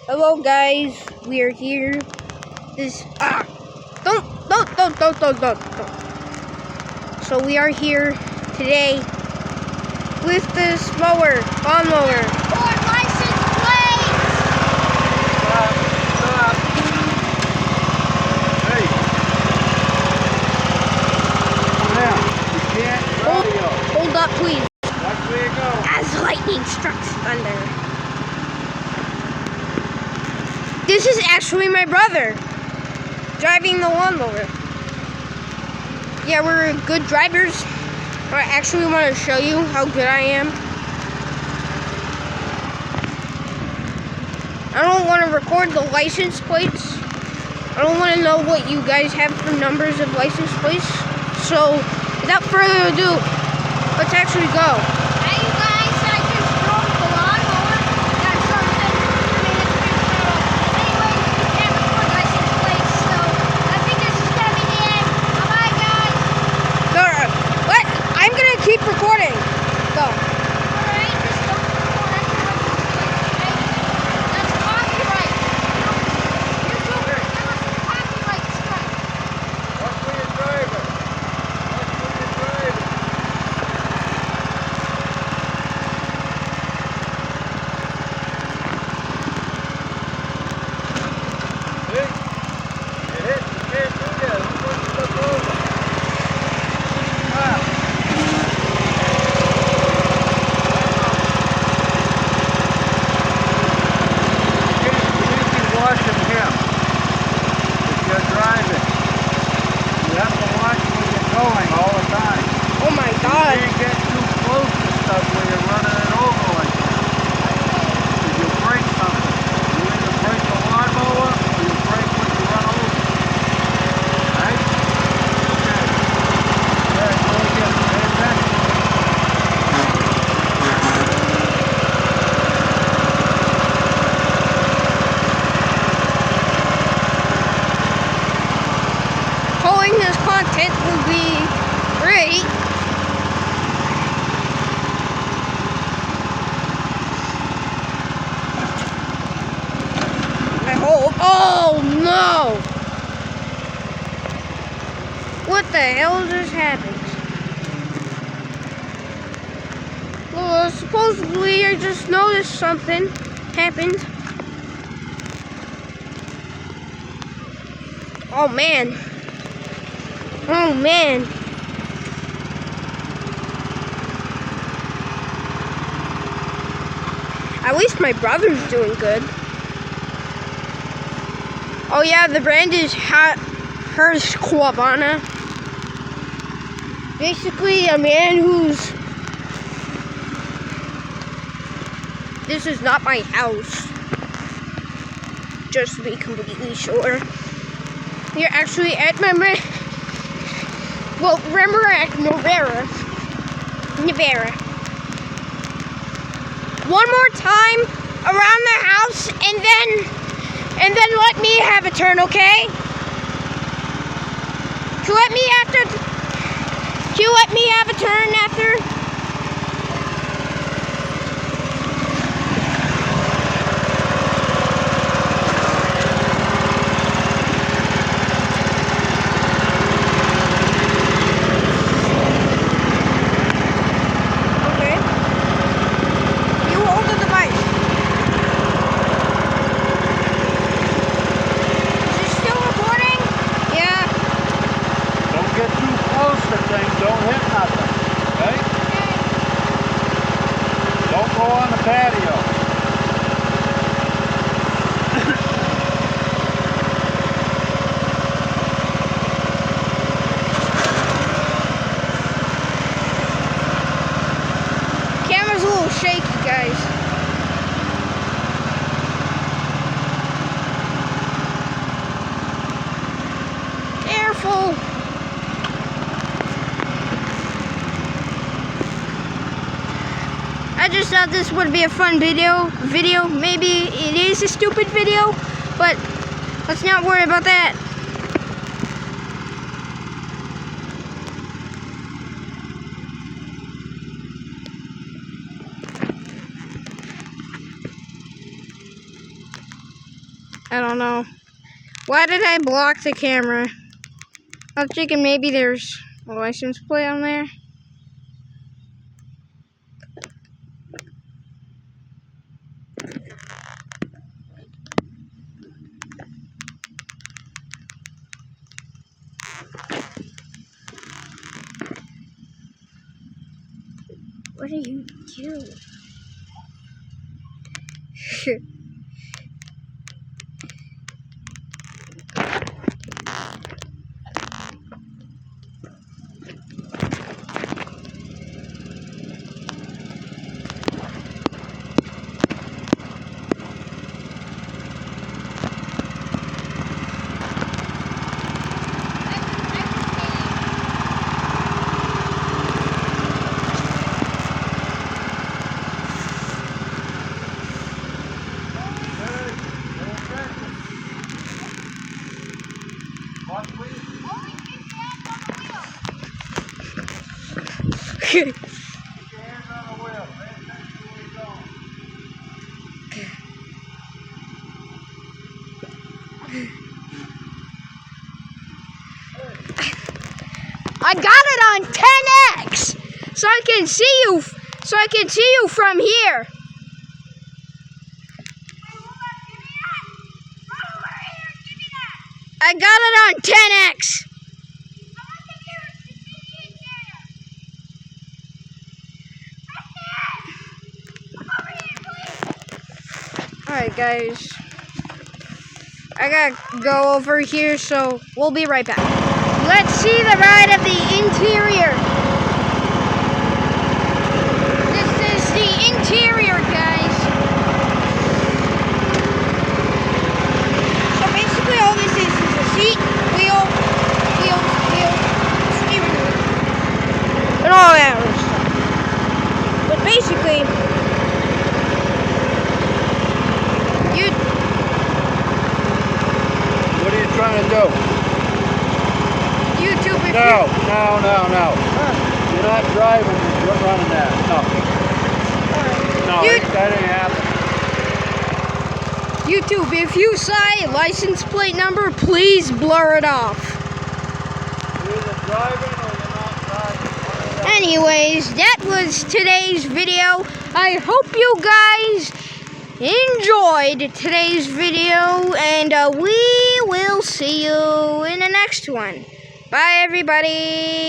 Hello guys, we are here. Don't. So we are here today with this lawnmower. Or license plate! Stop. Hey. Come down. You can't radio. Hold up please. Watch where you go. As lightning strikes thunder. This is actually my brother driving the lawnmower. Yeah, we're good drivers. I actually want to show you how good I am. I don't want to record the license plates. I don't want to know what you guys have for numbers of license plates. So, without further ado, let's actually go. Hey you guys, I just drove the lawnmower. Got something. Anyways, we can't record license plates, so I think this is gonna be the end. Bye-bye guys. What? I'm gonna keep recording. Go. Alright, just don't record any license plates, okay? That's copyright. YouTubers, give us a copyright strike. Watch where you're driving. See? You hit, you can't do that. I'm going to step over. Stop. You can't be watching him if you're driving. You have to watch where you're going all the time. Oh my You God. can't get too close to stuff where you're running it over like that. Because you break something. You either break the lawnmower or you break when you run over. Right? Okay. Alright, go again. Pay attention. Pulling this content will be great. I hope. Oh no! What the hell just happened? Well, supposedly I just noticed something happened. Oh man. Oh man. At least my brother's doing good. Oh yeah, the brand is Husqvarna. Basically a man who's... This is not my house. Just to be completely sure. You're actually at my... Well, remember at Nevera. One more time around the house and then let me have a turn, okay? Can you let me have a turn after? Okay. You hold the device. Is it still recording? Yeah. Don't get too close to things. Don't hit nothing. Okay? Don't go on the patio. Camera's a little shaky, guys. Careful. I just thought this would be a fun video. Maybe it is a stupid video, but let's not worry about that. I don't know. Why did I block the camera? I was thinking maybe there's a license plate on there. What are you doing? I got it on 10x, so I can see you. So I can see you from here. I got it on 10x. Alright guys, I gotta go over here, so we'll be right back. Let's see the ride of the interior. This is the interior, guys. So basically all this is a seat, wheel, steering wheel, and all that other stuff. But basically, What are you trying to do? YouTube. No. You're not driving, you're running that. No, that ain't happening. YouTube, if you say license plate number, please blur it off. You're either driving or you're not driving. Anyways, that was today's video. I hope you guys enjoyed today's video, and we will see you in the next one. Bye, everybody.